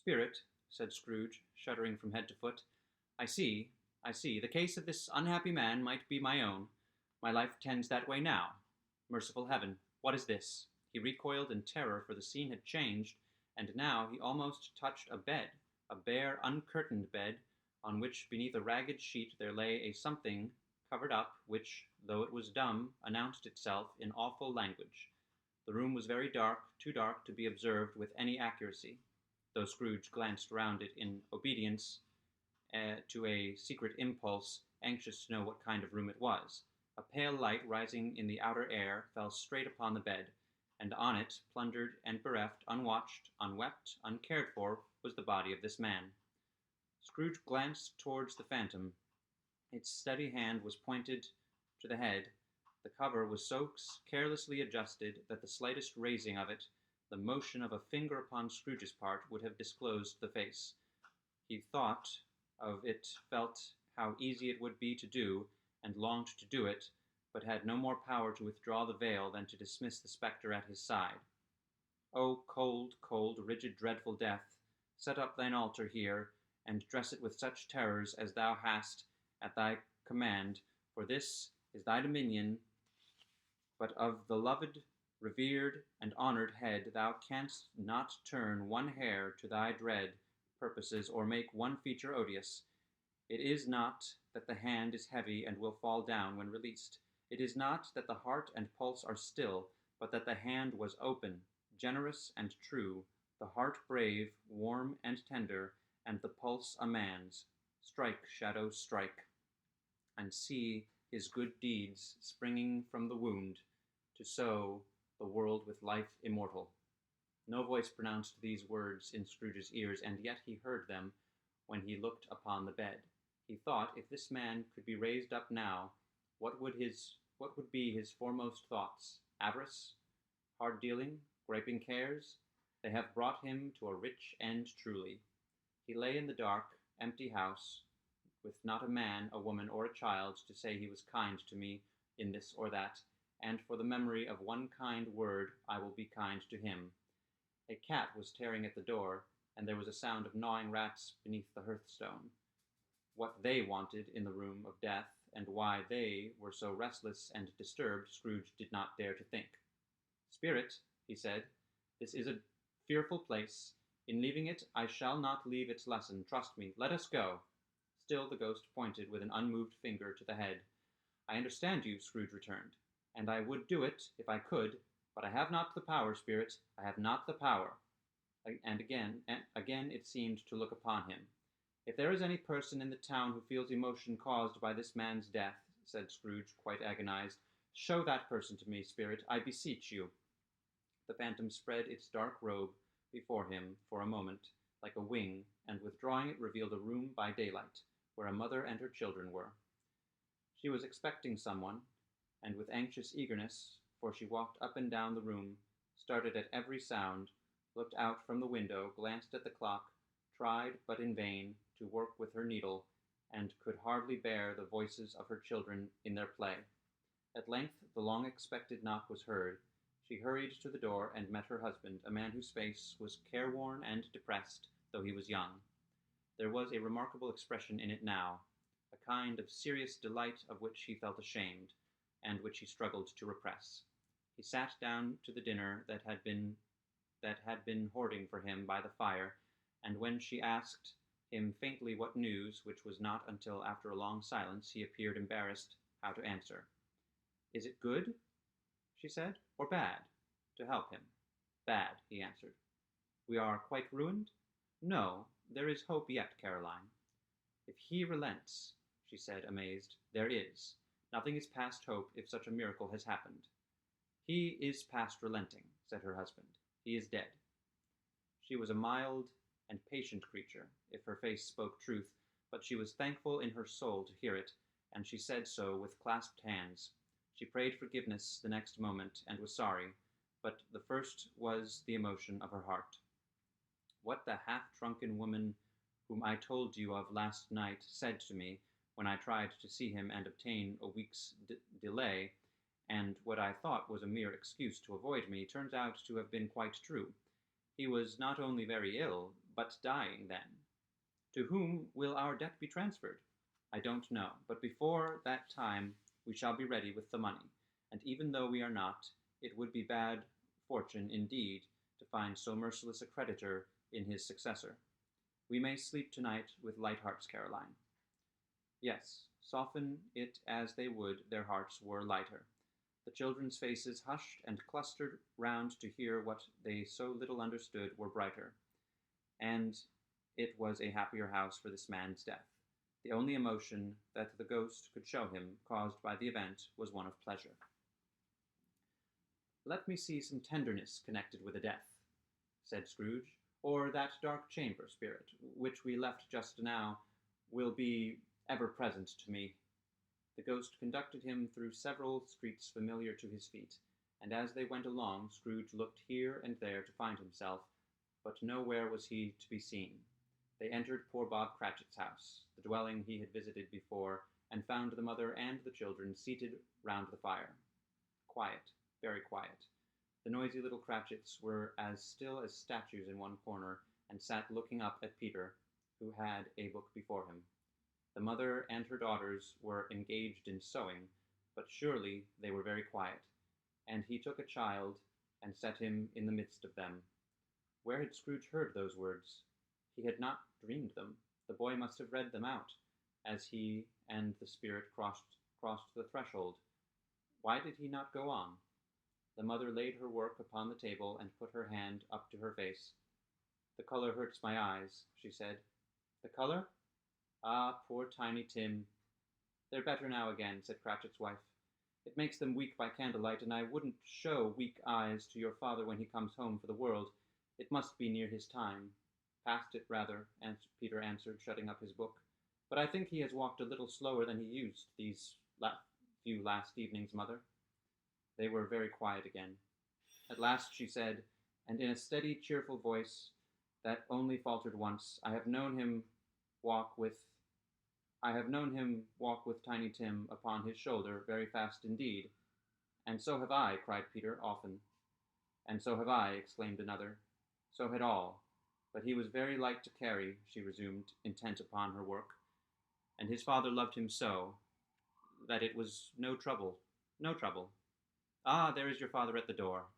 "Spirit," said Scrooge, shuddering from head to foot, "I see, I see. The case of this unhappy man might be my own. My life tends that way now. Merciful Heaven, what is this?" He recoiled in terror, for the scene had changed, and now he almost touched a bed, a bare, uncurtained bed, on which, beneath a ragged sheet, there lay a something covered up, which, though it was dumb, announced itself in awful language. The room was very dark, too dark to be observed with any accuracy, though Scrooge glanced round it in obedience to a secret impulse, anxious to know what kind of room it was. A pale light rising in the outer air fell straight upon the bed, and on it, plundered and bereft, unwatched, unwept, uncared for, was the body of this man. Scrooge glanced towards the phantom. Its steady hand was pointed to the head. The cover was so carelessly adjusted that the slightest raising of it, the motion of a finger upon Scrooge's part, would have disclosed the face. He thought of it, felt how easy it would be to do, and longed to do it, but had no more power to withdraw the veil than to dismiss the spectre at his side. "O cold, cold, rigid, dreadful death, set up thine altar here, and dress it with such terrors as thou hast at thy command, for this is thy dominion, but of the loved, revered, and honoured head thou canst not turn one hair to thy dread purposes, or make one feature odious. It is not that the hand is heavy and will fall down when released. It is not that the heart and pulse are still, but that the hand was open, generous and true, the heart brave, warm and tender, and the pulse a man's. Strike, shadow, strike, and see his good deeds springing from the wound, to sow the world with life immortal." No voice pronounced these words in Scrooge's ears, and yet he heard them when he looked upon the bed. He thought, if this man could be raised up now, what would be his foremost thoughts? Avarice? Hard dealing? Griping cares? They have brought him to a rich end truly. He lay in the dark, empty house, with not a man, a woman, or a child to say he was kind to me in this or that, and for the memory of one kind word I will be kind to him. A cat was tearing at the door, and there was a sound of gnawing rats beneath the hearthstone. What they wanted in the room of death, and why they were so restless and disturbed, Scrooge did not dare to think. "Spirit," he said, "this is a fearful place. In leaving it, I shall not leave its lesson. Trust me. Let us go." Still the ghost pointed with an unmoved finger to the head. "I understand you," Scrooge returned, "and I would do it if I could, but I have not the power, Spirit. I have not the power." And again it seemed to look upon him. "If there is any person in the town who feels emotion caused by this man's death," said Scrooge, quite agonized, "show that person to me, Spirit, I beseech you." The phantom spread its dark robe before him for a moment, like a wing, and withdrawing it revealed a room by daylight, where a mother and her children were. She was expecting someone, and with anxious eagerness, for she walked up and down the room, started at every sound, looked out from the window, glanced at the clock, tried, but in vain, to work with her needle, and could hardly bear the voices of her children in their play. At length the long-expected knock was heard. She hurried to the door and met her husband, a man whose face was careworn and depressed, though he was young. There was a remarkable expression in it now, a kind of serious delight of which he felt ashamed, and which he struggled to repress. He sat down to the dinner that had been hoarding for him by the fire, and when she asked him faintly what news, which was not until after a long silence, he appeared embarrassed how to answer. "Is it good," she said, "or bad?" To help him. "Bad," he answered. "We are quite ruined?" "No, there is hope yet, Caroline." "If he relents," she said, amazed. "There is. Nothing is past hope if such a miracle has happened." "He is past relenting," said her husband. "He is dead." She was a mild and patient creature, if her face spoke truth, but she was thankful in her soul to hear it, and she said so with clasped hands. She prayed forgiveness the next moment, and was sorry, but the first was the emotion of her heart. "What the half-drunken woman whom I told you of last night said to me, when I tried to see him and obtain a week's delay, and what I thought was a mere excuse to avoid me, turns out to have been quite true. He was not only very ill, but dying then. To whom will our debt be transferred? I don't know, but before that time we shall be ready with the money, and even though we are not, it would be bad fortune indeed to find so merciless a creditor in his successor. We may sleep tonight with light hearts, Caroline. Yes, soften it as they would, their hearts were lighter. The children's faces, hushed and clustered round to hear what they so little understood, were brighter, and it was a happier house for this man's death. The only emotion that the ghost could show him, caused by the event, was one of pleasure. Let me see some tenderness connected with a death, said Scrooge, or that dark chamber spirit, which we left just now, will be ever present to me. The ghost conducted him through several streets familiar to his feet, and as they went along, Scrooge looked here and there to find himself, but nowhere was he to be seen. They entered poor Bob Cratchit's house, the dwelling he had visited before, and found the mother and the children seated round the fire. Quiet, very quiet. The noisy little Cratchits were as still as statues in one corner, and sat looking up at Peter, who had a book before him. The mother and her daughters were engaged in sewing, but surely they were very quiet, and he took a child and set him in the midst of them. Where had Scrooge heard those words? He had not dreamed them. The boy must have read them out, as he and the spirit crossed the threshold. Why did he not go on? The mother laid her work upon the table and put her hand up to her face. "The color hurts my eyes," she said. "The color? Ah, poor Tiny Tim." "They're better now again," said Cratchit's wife. "It makes them weak by candlelight, and I wouldn't show weak eyes to your father when he comes home for the world. It must be near his time." "Past it, rather," Peter answered, shutting up his book. "But I think he has walked a little slower than he used these few last evenings, mother." They were very quiet again. At last she said, and in a steady, cheerful voice that only faltered once, I have known him walk with Tiny Tim upon his shoulder very fast indeed." "And so have I," cried Peter, "often." "And so have I," exclaimed another. "So had all. But he was very light to carry," she resumed, intent upon her work. "And his father loved him so, that it was no trouble. Ah, there is your father at the door."